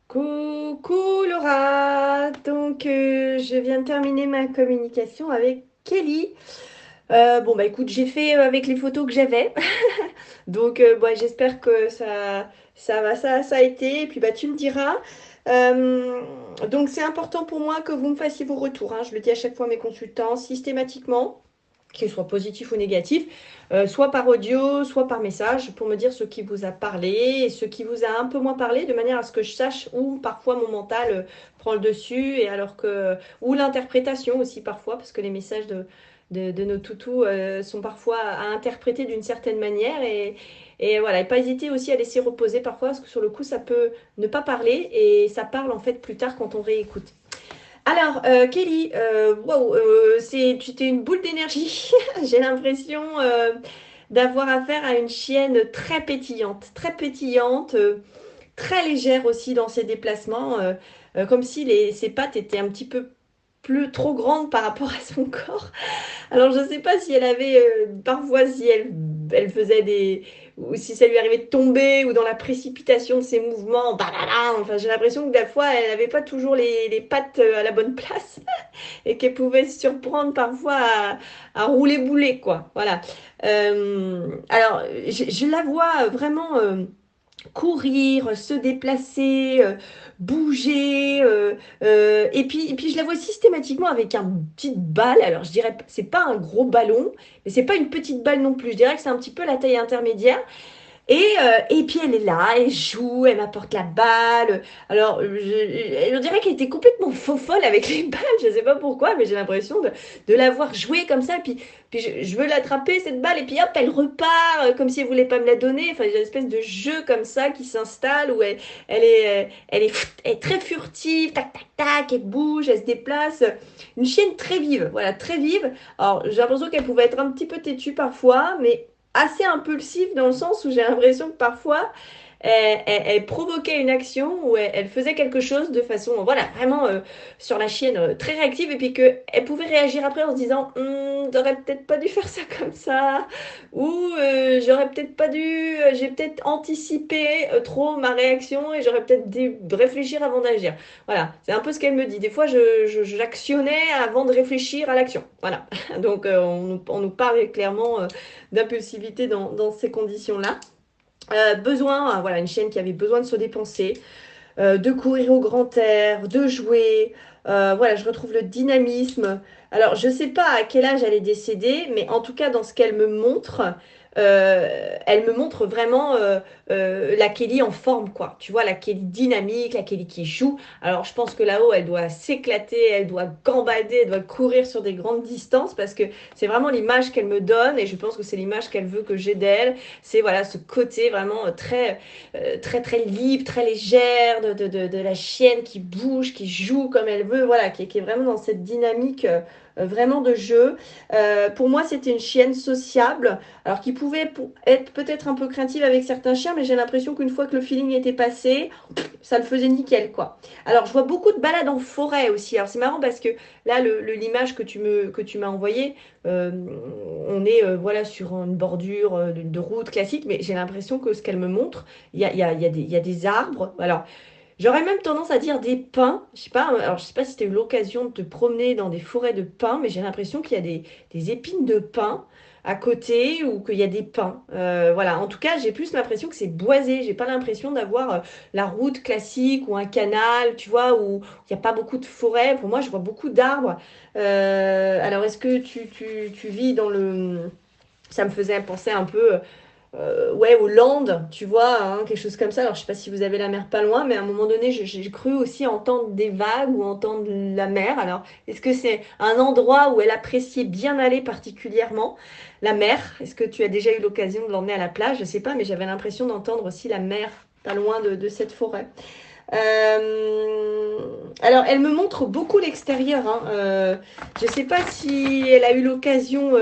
Coucou Laura, donc je viens de terminer ma communication avec Kelly. Bon bah écoute, j'ai fait avec les photos que j'avais, donc bon, j'espère que ça va, ça a été, et puis bah tu me diras. Euh, donc c'est important pour moi que vous me fassiez vos retours, hein. Je le dis à chaque fois à mes consultants, systématiquement qu'il soit positif ou négatif, soit par audio, soit par message, pour me dire ce qui vous a parlé et ce qui vous a un peu moins parlé, de manière à ce que je sache où parfois mon mental prend le dessus, et alors que, ou l'interprétation aussi parfois, parce que les messages de nos toutous sont parfois à interpréter d'une certaine manière, et voilà, et pas hésiter aussi à laisser reposer parfois, parce que sur le coup, ça peut ne pas parler, et ça parle en fait plus tard quand on réécoute. Alors, Kelly, wow, tu t'es une boule d'énergie. J'ai l'impression d'avoir affaire à une chienne très pétillante, très légère aussi dans ses déplacements, comme si ses pattes étaient un petit peu plus trop grandes par rapport à son corps. Alors, je ne sais pas si elle avait, parfois, si elle faisait des, ou si ça lui arrivait de tomber, ou dans la précipitation de ses mouvements, badada, enfin, j'ai l'impression que des fois, elle n'avait pas toujours les pattes à la bonne place, et qu'elle pouvait se surprendre parfois à rouler boulet, quoi. Voilà. Alors, je la vois vraiment courir, se déplacer, bouger, et puis je la vois systématiquement avec un petite balle. Alors je dirais, c'est pas un gros ballon, mais c'est pas une petite balle non plus. Je dirais que c'est un petit peu la taille intermédiaire. Et puis elle est là, elle joue, elle m'apporte la balle. Alors, on dirait qu'elle était complètement faux-folle avec les balles, je ne sais pas pourquoi, mais j'ai l'impression de la voir jouer comme ça. Puis je veux l'attraper, cette balle, et puis hop, elle repart comme si elle voulait pas me la donner. Enfin, il y a une espèce de jeu comme ça qui s'installe, où elle est très furtive, tac, tac, tac, elle bouge, elle se déplace. Une chienne très vive, voilà, très vive. Alors, j'ai l'impression qu'elle pouvait être un petit peu têtue parfois, mais assez impulsif dans le sens où j'ai l'impression que parfois elle provoquait une action, ou elle faisait quelque chose de façon, voilà, vraiment sur la chienne, très réactive, et puis qu'elle pouvait réagir après en se disant, j'aurais peut-être pas dû faire ça comme ça, ou j'aurais peut-être pas dû, j'ai peut-être anticipé trop ma réaction, et j'aurais peut-être dû réfléchir avant d'agir. Voilà, c'est un peu ce qu'elle me dit. Des fois, j'actionnais avant de réfléchir à l'action. Voilà, donc on nous parle clairement d'impulsivité dans ces conditions-là. Besoin, voilà, une chienne qui avait besoin de se dépenser, de courir au grand air, de jouer. Voilà, je retrouve le dynamisme. Alors, je ne sais pas à quel âge elle est décédée, mais en tout cas, dans ce qu'elle me montre, elle me montre vraiment la Kelly en forme, quoi. Tu vois, la Kelly dynamique, la Kelly qui joue. Alors, je pense que là-haut, elle doit s'éclater, elle doit gambader, elle doit courir sur des grandes distances, parce que c'est vraiment l'image qu'elle me donne, et je pense que c'est l'image qu'elle veut que j'ai d'elle. C'est voilà, ce côté vraiment très libre, très légère, de la chienne qui bouge, qui joue comme elle veut, voilà, qui est vraiment dans cette dynamique vraiment de jeu. Pour moi, c'était une chienne sociable, alors qui pouvait être peut-être un peu craintive avec certains chiens, mais j'ai l'impression qu'une fois que le feeling était passé, ça le faisait nickel, quoi. Alors, je vois beaucoup de balades en forêt aussi. Alors, c'est marrant parce que là, l'image que tu m'as envoyée, euh, on est voilà, sur une bordure de route classique, mais j'ai l'impression que ce qu'elle me montre, il y a des arbres. Alors, j'aurais même tendance à dire des pins. Je sais pas, alors je sais pas si tu as eu l'occasion de te promener dans des forêts de pins, mais j'ai l'impression qu'il y a des épines de pins à côté, ou qu'il y a des pins. Voilà, en tout cas, j'ai plus l'impression que c'est boisé. J'ai pas l'impression d'avoir la route classique ou un canal, tu vois, où il n'y a pas beaucoup de forêts. Pour moi, je vois beaucoup d'arbres. Alors, est-ce que tu vis dans le... Ça me faisait penser un peu ouais, aux Landes, tu vois, hein, quelque chose comme ça. Alors, je sais pas si vous avez la mer pas loin, mais à un moment donné, j'ai cru aussi entendre des vagues ou entendre la mer. Alors, est-ce que c'est un endroit où elle appréciait bien aller particulièrement, la mer? Est-ce que tu as déjà eu l'occasion de l'emmener à la plage? Je sais pas, mais j'avais l'impression d'entendre aussi la mer pas loin de cette forêt. Alors, elle me montre beaucoup l'extérieur, hein. Je sais pas si elle a eu l'occasion.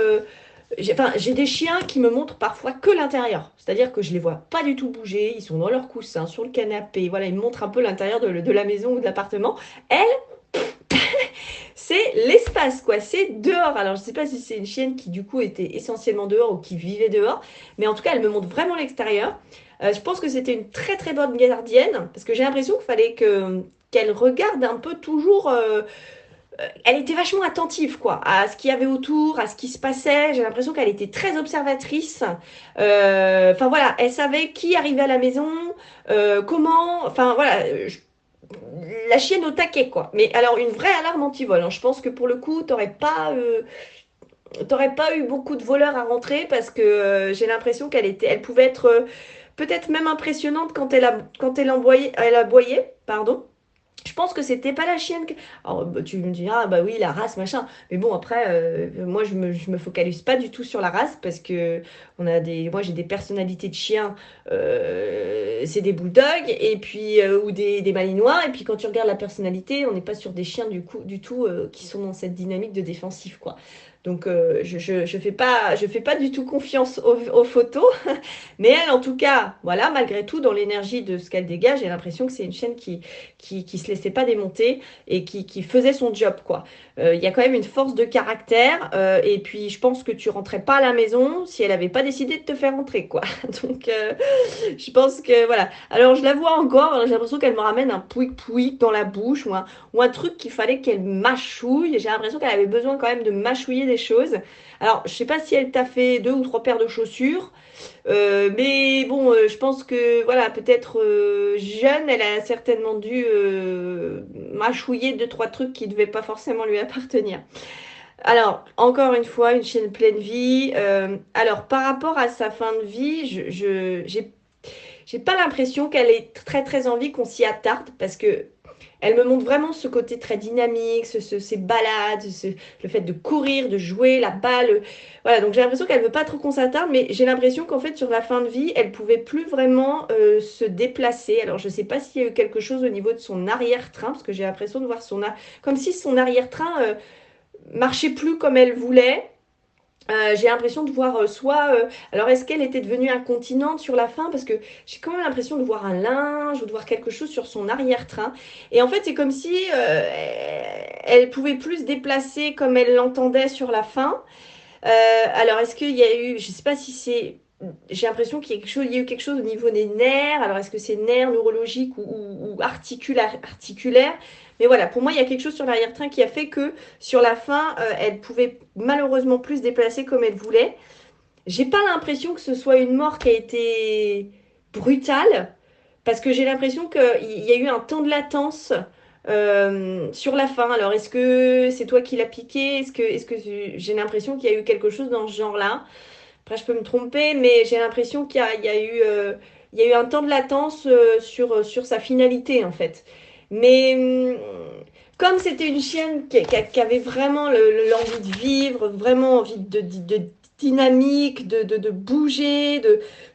Enfin, j'ai des chiens qui me montrent parfois que l'intérieur. C'est-à-dire que je les vois pas du tout bouger. Ils sont dans leur coussin, sur le canapé. Voilà, ils me montrent un peu l'intérieur de la maison ou de l'appartement. Elle, c'est l'espace, quoi. C'est dehors. Alors, je sais pas si c'est une chienne qui, du coup, était essentiellement dehors ou qui vivait dehors, mais en tout cas, elle me montre vraiment l'extérieur. Je pense que c'était une très très bonne gardienne, parce que j'ai l'impression qu'il fallait qu'elle regarde un peu toujours. Elle était vachement attentive, quoi, à ce qu'il y avait autour, à ce qui se passait. J'ai l'impression qu'elle était très observatrice. Enfin voilà, elle savait qui arrivait à la maison, comment. Enfin voilà, la chienne au taquet, quoi. Mais alors, une vraie alarme anti-vol, hein. Je pense que pour le coup, t'aurais pas eu beaucoup de voleurs à rentrer parce que j'ai l'impression elle pouvait être peut-être même impressionnante quand elle aboyait, pardon. Je pense que c'était pas la chienne. Alors, bah, tu me diras, ah, bah oui, la race, machin. Mais bon, après, moi, je me focalise pas du tout sur la race parce que moi, j'ai des personnalités de chiens. C'est des bulldogs et puis ou des malinois. Et puis quand tu regardes la personnalité, on n'est pas sur des chiens du tout qui sont dans cette dynamique de défensif, quoi. Donc, je fais pas du tout confiance aux photos. Mais elle, en tout cas, voilà, malgré tout, dans l'énergie de ce qu'elle dégage, j'ai l'impression que c'est une chienne qui se laissait pas démonter et qui faisait son job, quoi. Il y a quand même une force de caractère et puis je pense que tu rentrais pas à la maison si elle avait pas décidé de te faire rentrer, quoi. Donc je pense que voilà. Alors je la vois encore, j'ai l'impression qu'elle me ramène un pouic pouic dans la bouche ou un truc qu'il fallait qu'elle mâchouille. J'ai l'impression qu'elle avait besoin quand même de mâchouiller des choses. Alors je sais pas si elle t'a fait deux ou trois paires de chaussures. Mais bon, je pense que voilà, peut-être jeune, elle a certainement dû mâchouiller deux, trois trucs qui ne devaient pas forcément lui appartenir. Alors, encore une fois, une chienne pleine vie. Alors, par rapport à sa fin de vie, j'ai pas l'impression qu'elle ait très très envie qu'on s'y attarde parce que elle me montre vraiment ce côté très dynamique, ces balades, le fait de courir, de jouer la balle. Voilà, donc j'ai l'impression qu'elle veut pas trop qu'on s'attarde, mais j'ai l'impression qu'en fait sur la fin de vie, elle pouvait plus vraiment se déplacer. Alors je sais pas s'il y a eu quelque chose au niveau de son arrière-train, parce que j'ai l'impression de voir comme si son arrière-train marchait plus comme elle voulait. J'ai l'impression de voir alors, est-ce qu'elle était devenue incontinente sur la fin? Parce que j'ai quand même l'impression de voir un linge ou de voir quelque chose sur son arrière-train. Et en fait, c'est comme si elle pouvait plus se déplacer comme elle l'entendait sur la fin. Alors, est-ce qu'il y a eu, je sais pas si c'est, j'ai l'impression il y a eu quelque chose au niveau des nerfs. Alors, est-ce que c'est nerfs neurologiques ou articulaires? Mais voilà, pour moi, il y a quelque chose sur l'arrière-train qui a fait que sur la fin, elle pouvait malheureusement plus se déplacer comme elle voulait. J'ai pas l'impression que ce soit une mort qui a été brutale, parce que j'ai l'impression qu'il y a eu un temps de latence sur la fin. Alors, est-ce que c'est toi qui l'as piqué? Est-ce que j'ai l'impression qu'il y a eu quelque chose dans ce genre-là? Après, je peux me tromper, mais j'ai l'impression il y a eu un temps de latence sur sa finalité, en fait. Mais comme c'était une chienne qui avait vraiment l'envie de vivre, vraiment envie de dynamique, de bouger,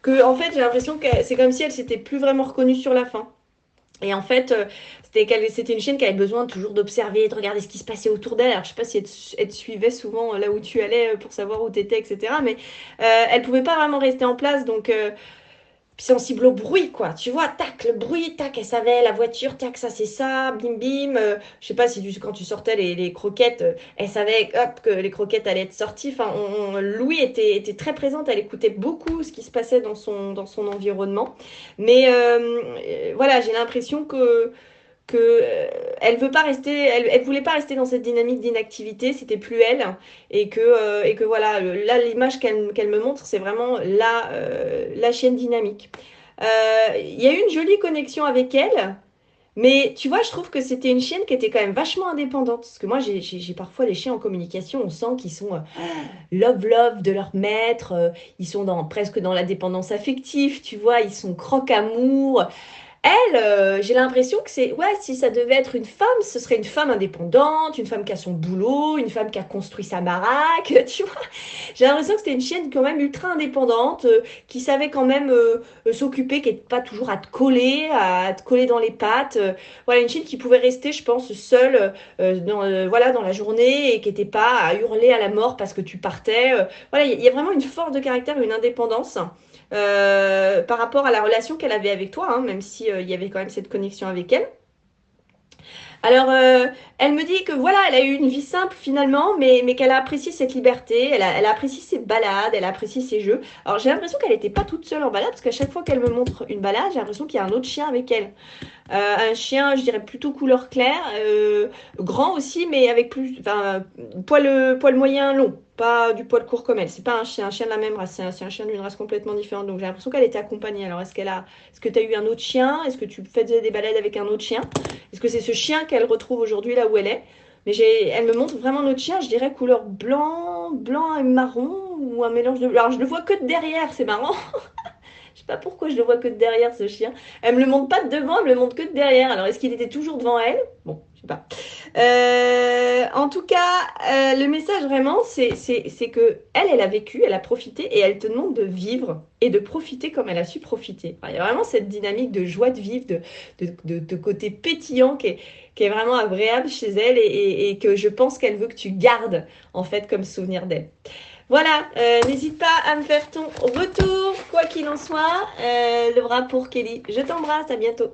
en fait, j'ai l'impression que c'est comme si elle s'était plus vraiment reconnue sur la fin. Et en fait, c'était une chienne qui avait besoin toujours d'observer, de regarder ce qui se passait autour d'elle. Alors, je sais pas si elle te suivait souvent là où tu allais pour savoir où tu étais, etc. Mais elle pouvait pas vraiment rester en place. Donc, sensible au bruit, quoi. Tu vois, tac, le bruit, tac, elle savait, la voiture, tac, ça c'est ça, bim bim. Je sais pas si quand tu sortais les croquettes, elle savait hop, que les croquettes allaient être sorties. Enfin, Louis était très présente, elle écoutait beaucoup ce qui se passait dans son environnement. Mais voilà, j'ai l'impression elle veut pas rester, elle voulait pas rester dans cette dynamique d'inactivité, c'était plus elle, et que voilà, là l'image qu'elle me montre, c'est vraiment la chienne dynamique. Il y a eu une jolie connexion avec elle, mais tu vois, je trouve que c'était une chienne qui était quand même vachement indépendante, parce que moi j'ai parfois des chiens en communication, on sent qu'ils sont love love de leur maître, ils sont presque dans la dépendance affective, tu vois, ils sont croque-amour. Elle, j'ai l'impression que c'est, ouais, si ça devait être une femme, ce serait une femme indépendante, une femme qui a son boulot, une femme qui a construit sa baraque, tu vois. J'ai l'impression que c'était une chienne quand même ultra indépendante, qui savait quand même s'occuper, qui n'était pas toujours à te coller dans les pattes. Voilà, une chienne qui pouvait rester, je pense, seule voilà, dans la journée et qui n'était pas à hurler à la mort parce que tu partais. Voilà, il y a vraiment une force de caractère, une indépendance par rapport à la relation qu'elle avait avec toi, hein, même si il y avait quand même cette connexion avec elle. Alors, elle me dit que voilà, elle a eu une vie simple finalement, mais qu'elle a apprécié cette liberté, elle a apprécié ses balades, elle a apprécié ses jeux. Alors, j'ai l'impression qu'elle n'était pas toute seule en balade, parce qu'à chaque fois qu'elle me montre une balade, j'ai l'impression qu'il y a un autre chien avec elle. Un chien, je dirais plutôt couleur claire, grand aussi, mais avec plus, enfin, poil moyen long, pas du poil court comme elle. C'est pas un chien de la même race, c'est un chien d'une race complètement différente. Donc j'ai l'impression qu'elle était accompagnée. Alors est-ce que tu as eu un autre chien? Est-ce que tu faisais des balades avec un autre chien? Est-ce que c'est ce chien qu'elle retrouve aujourd'hui là où elle est? Mais elle me montre vraiment notre chien, je dirais couleur blanc et marron ou un mélange de. Alors je le vois que de derrière, c'est marrant. Je sais pas pourquoi je le vois que de derrière ce chien. Elle me le montre pas de devant, elle me le montre que de derrière. Alors est-ce qu'il était toujours devant elle? Bon, je sais pas. En tout cas, le message vraiment, c'est que elle a vécu, elle a profité et elle te demande de vivre et de profiter comme elle a su profiter. Enfin, il y a vraiment cette dynamique de joie de vivre, de côté pétillant qui est vraiment agréable chez elle et que je pense qu'elle veut que tu gardes en fait comme souvenir d'elle. Voilà, n'hésite pas à me faire ton retour, quoi qu'il en soit. Le bras pour Kelly. Je t'embrasse, à bientôt.